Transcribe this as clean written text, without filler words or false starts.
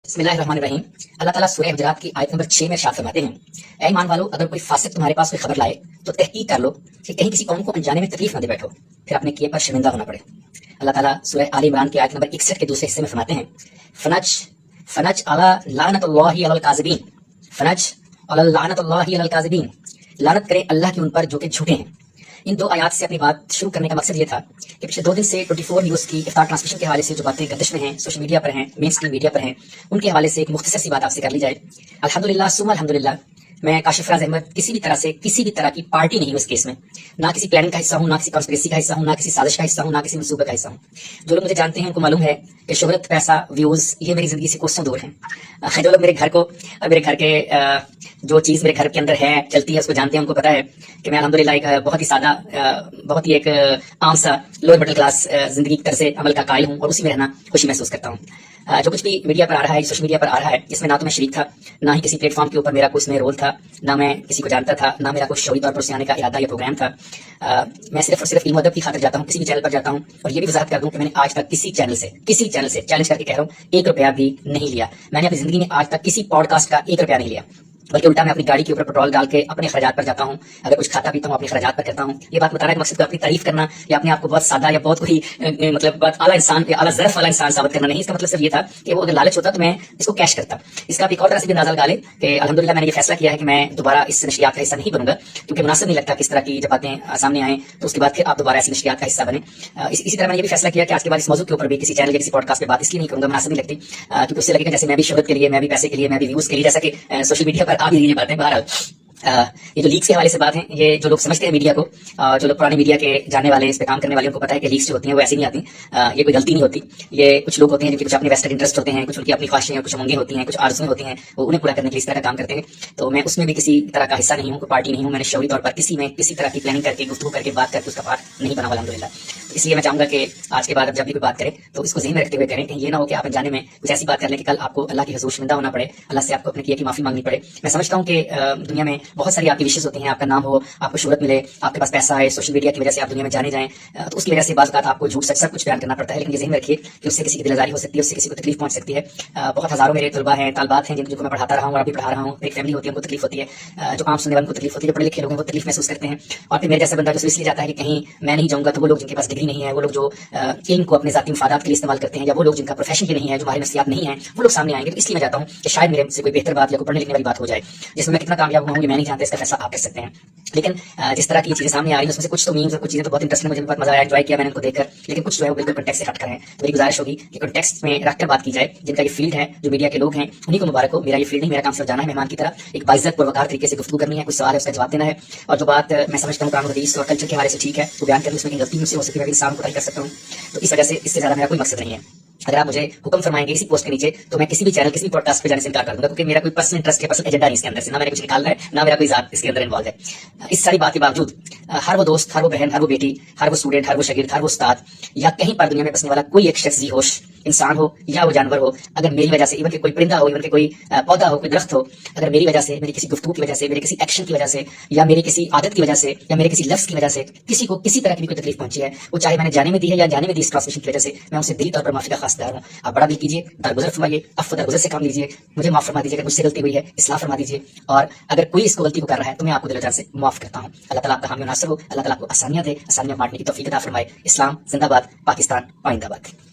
بسم اللہ الرحمن الرحیم۔ اللہ تعالیٰ سورہ حجرات کی آیت نمبر 6 میں ارشاد فرماتے ہیں، اے ایمان والو، اگر کوئی فاسق تمہارے پاس کوئی خبر لائے تو تحقیق کر لو کہ کہیں کسی قوم کو انجانے میں تکلیف نہ دے بیٹھو، پھر اپنے کیے پر شرمندہ ہونا پڑے۔ اللہ تعالیٰ سورہ آل عمران کی آیت نمبر 61 کے دوسرے حصے میں فرماتے ہیں، فنج علی لعنت اللہ علی الکاذبین، فنج علی لعنت اللہ علی الکاذبین، لعنت کرے اللہ کی ان پر جو کہ جھوٹے ہیں۔ ان دو آیات سے اپنی بات شروع کرنے کا مقصد یہ تھا کہ پچھلے 2 دن سے 24 نیوز کی افطار ٹرانسمیشن کے حوالے سے جو باتیں گردش میں ہیں، سوشل میڈیا پر ہیں، مین اسٹریم میڈیا پر ہیں، ان کے حوالے سے ایک مختصر سی بات آپ سے کر لی جائے۔ الحمدللہ ثم الحمدللہ، میں کاشف فراز احمد کسی بھی طرح کی پارٹی نہیں ہوں اس کیس میں، نہ کسی پلاننگ کا حصہ ہوں، نہ کسی کانسپریسی کا حصہ ہوں، نہ کسی سازش کا حصہ ہوں، نہ کسی منصوبے کا حصہ ہوں۔ جو لوگ مجھے جانتے ہیں ان کو معلوم ہے کہ شہرت، پیسہ، ویوز یہ میری زندگی سے کوسوں دور ہیں۔ جو لوگ میرے گھر کے جو چیز میرے گھر کے اندر ہے، چلتی ہے، اس کو جانتے ہیں، ان کو پتا ہے کہ میں الحمدللہ ایک بہت ہی سادہ، بہت ہی ایک عام سا لوور مڈل کلاس زندگی کی طرز عمل کا قائل ہوں، اور اسی میں رہنا خوشی محسوس کرتا ہوں۔ جو کچھ بھی میڈیا پر آ رہا ہے، سوشل میڈیا پر آ رہا ہے، اس میں نہ تو میں شریک تھا، نہ ہی کسی پلیٹ فارم کے اوپر میرا کوئی اس میں رول تھا، نہ میں کسی کو جانتا تھا، نہ میرا کوئی شعوری طور پر اسے آنے کا ارادہ یا پروگرام تھا۔ میں صرف اور صرف علم و ادب کی خاطر جاتا ہوں، کسی بھی چینل پر جاتا ہوں، اور یہ بھی وضاحت کر دوں کہ میں نے آج تک کسی چینل سے چیلنج کر کے کہہ رہا ہوں 1 روپیہ بھی نہیں لیا۔ میں نے اپنی زندگی میں آج تک کسی پوڈ کاسٹ کا 1 روپیہ نہیں لیا، بلکہ الٹا میں اپنی گاڑی کے اوپر پیٹرول ڈال کے اپنے خراجات پر جاتا ہوں۔ اگر کچھ کھاتا پیتا ہوں اپنے خراجات پر کرتا ہوں۔ یہ بات بتانے کا مقصد اپنی تعریف کرنا یا اپنے آپ کو بہت سادہ یا بہت کوئی مطلب بہت اعلیٰ انسان یا اعلیٰ ظرف والا انسان ثابت کرنا نہیں۔ اس کا مطلب صرف یہ تھا کہ وہ اگر لالچ ہوتا تو میں اس کو کیش کرتا۔ اس کا آپ ایک اور طرح سے بھی اندازہ لگا لیں کہ الحمدللہ میں نے یہ فیصلہ کیا ہے کہ میں دوبارہ اس نشریات کا حصہ نہیں بنوں گا، کیونکہ مناسب نہیں لگتا کس طرح کی جب باتیں سامنے آئیں تو اس کے بعد پھر آپ دوبارہ ایسی نشریات کا حصہ بنیں۔ اسی طرح میں نے یہ بھی فیصلہ کیا کہ آج کے بعد اس موضوع کے اوپر بھی کسی چینل یا کسی پوڈ کاسٹ پہ بات اس لیے نہیں کروں گا، مناسب نہیں لگتی، کیونکہ اس سے لگے گا جیسے میں بھی شہرت کے لیے، میں بھی پیسے کے لیے، میں بھی ویوز کے لیے، جیسا کہ سوشل میڈیا پر آ بھی رہی باتیں۔ بہرحال یہ جو لیکس کے حوالے سے بات ہے، یہ جو لوگ سمجھتے ہیں میڈیا کو، جو لوگ پرانے میڈیا کے جاننے والے، اس پہ کام کرنے والے، ان کو پتا ہے کہ لیکس جو ہوتی ہیں وہ ایسی نہیں آتی، یہ کوئی غلطی نہیں ہوتی۔ یہ کچھ لوگ ہوتے ہیں جو کہ کچھ اپنے ویسٹڈ انٹرسٹ ہوتے ہیں، کچھ ان کی اپنی خواہشیں ہیں، کچھ امنگیں ہوتی ہیں، کچھ آرزویں ہوتی ہیں، وہ انہیں پورا کرنے کے لیے اس طرح کا کام کرتے ہیں۔ تو میں اس میں بھی کسی طرح کا حصہ نہیں ہوں، کوئی پارٹی نہیں ہوں۔ میں نے شعوری طور پر کسی طرح کی پلاننگ کر کے، گفتگو کر کے، بات کر کے اس کا پارٹ نہیں بنا ہوا الحمدللہ۔ اس لیے میں چاہوں گا کہ آج کے بعد اب جب بھی کوئی بات کرے تو اس کو ذہن میں رکھتے ہوئے کریں، کہ یہ نہ ہو کہ آپ انجانے میں کچھ ایسی بات کر لیں کہ کل آپ کو اللہ کی حضور شرمندہ ہونا پڑے، اللہ سے آپ کو اپنے کیے کی معافی مانگنی پڑے۔ میں سمجھتا ہوں کہ دنیا میں بہت ساری آپ کی وشز ہوتی ہیں، آپ کا نام ہو، آپ کو شہرت ملے، آپ کے پاس پیسہ آئے، سوشل میڈیا کی وجہ سے آپ دنیا میں جانے جائیں، تو اس کی وجہ سے بعض اوقات آپ کو جھوٹ سچ سب کچھ بیان کرنا پڑتا ہے، لیکن یہ ذہن میں رکھیے کہ اس سے کسی کی دل آزاری ہو سکتی ہے، اس سے کسی کو تکلیف پہنچ سکتی ہے۔ بہت ہزاروں میرے طلباء ہیں، طالبات ہیں جن کو میں پڑھاتا رہا ہوں اور ابھی پڑھا رہا ہوں، ایک فیملی ہوتی ہے، ان کو تکلیف ہوتی ہے، جو عام سننے والوں کو تکلیف ہوتی ہے، جو پڑھے لکھے لوگ ہیں وہ تکلیف محسوس کرتے ہیں، اور پھر میرے جیسا بندہ جو اس لیے جاتا ہے کہ کہیں میں نہیں جاؤں گا، تو وہ لوگ جن کے پاس ڈگری نہیں ہے، وہ لوگ جو علم کو اپنے ذاتی مفادات کے لیے استعمال کرتے ہیں، یا وہ لوگ جن کا پروفیشن یہ نہیں ہے، جو ہماری نفسیات نہیں ہے، وہ لوگ سامنے آئیں گے۔ تو اس لیے میں چاہتا ہوں کہ شاید میرے سے کوئی بہتر بات یا کوئی پڑھنے لکھنے والی بات ہو جائے، جس میں میں کتنا کامیاب ہوا ہوں یہ میں نہیں جانتا، اس کا فیصلہ آپ کر سکتے ہیں۔ لیکن جس طرح کی چیزیں سامنے آ رہی ہیں اس میں سے کچھ تو میمز اور کچھ چیزیں تو بہت انٹرسٹنگ، مجھے بہت مزہ آیا، انجوائے کیا میں نے ان کو دیکھ کر، لیکن کچھ جو ہے وہ بالکل کنٹیکسٹ سے ہٹ کر ہیں۔ تو میری گزارش ہوگی کہ کنٹیکسٹ میں رکھ کر بات کی جائے، جن کا یہ فیلڈ ہے، جو میڈیا کے لوگ ہیں انہیں کو مبارک ہو۔ میرا یہ فیلڈ نہیں، میرا کام صرف جانا ہے مہمان کی طرح، ایک باعزت پروکار طریقے سے گفتگو کرنی ہے، کچھ سوال ہے اس کا جواب دینا ہے، اور جو بات میں سمجھتا ہوں قانون حدیث اور کلچر کے حوالے سے ٹھیک ہے وہ بیان کرنے، اس میں کہیں غلطی مجھ سے ہو سکتی ہے، میں انسان کو کوتاہی کر سکتا ہوں، تو اس وجہ سے اس سے زیادہ میرا کوئی مقصد نہیں ہے۔ اگر آپ مجھے حکم فرمائیں گے اسی پوسٹ کے نیچے تو میں کسی بھی چینل، کسی بھی پوڈ کاسٹ پہ جانے سے انکار کر دوں گا، کیونکہ میرا کوئی پرسنل انٹرسٹ یا پرسنل ایجنڈا نہیں اس کے اندر سے، نہ میں نے کچھ نکالنا ہے، نہ میرا کوئی ذات اس کے اندر انوالو ہے۔ اس ساری بات کے باوجود ہر وہ دوست، ہر وہ بہن، ہر وہ بیٹی، ہر وہ اسٹوڈنٹ، ہر وہ شاگرد، ہر وہ استاد یا کہیں پر دنیا میں بسنے والا کوئی ایک شخص ذی ہوش انسان ہو یا وہ جانور ہو، اگر میری وجہ سے، ایون کہ کوئی پرندہ ہو، ایون کہ کوئی پودا ہو، کوئی درخت ہو، اگر میری وجہ سے، میری کسی گفتگو کی وجہ سے، میرے کسی ایکشن کی وجہ سے، یا میری کسی عادت کی وجہ سے، یا میرے کسی لفظ کی وجہ سے کسی کو کسی طرح کی بھی کوئی تکلیف پہنچی ہے، وہ چاہے میں نے جانے میں دی ہے یا جانے میں دی اس ٹرانسمیشن کی وجہ سے، میں اسے دلی طور پر معافی کا خواستگار ہوں۔ آپ بڑا دل کیجیے، درگزر فرمائیے، عفو درگزر سے کام لیجیے، مجھے معاف فرما دیجیے اگر مجھ سے غلطی ہوئی ہے، اصلاح فرما دیجیے، اور اگر کوئی اس کو غلطی کو کر رہا ہے تو میں آپ کو دل و جان سے معاف کرتا ہوں۔ اللہ تعالیٰ آپ کا حامی و ناصر ہو، اللہ تعالیٰ آپ کو آسانیاں دے، آسانیاں بانٹنے کی توفیق عطا فرمائے۔ اسلام زندہ باد، پاکستان پائندہ باد۔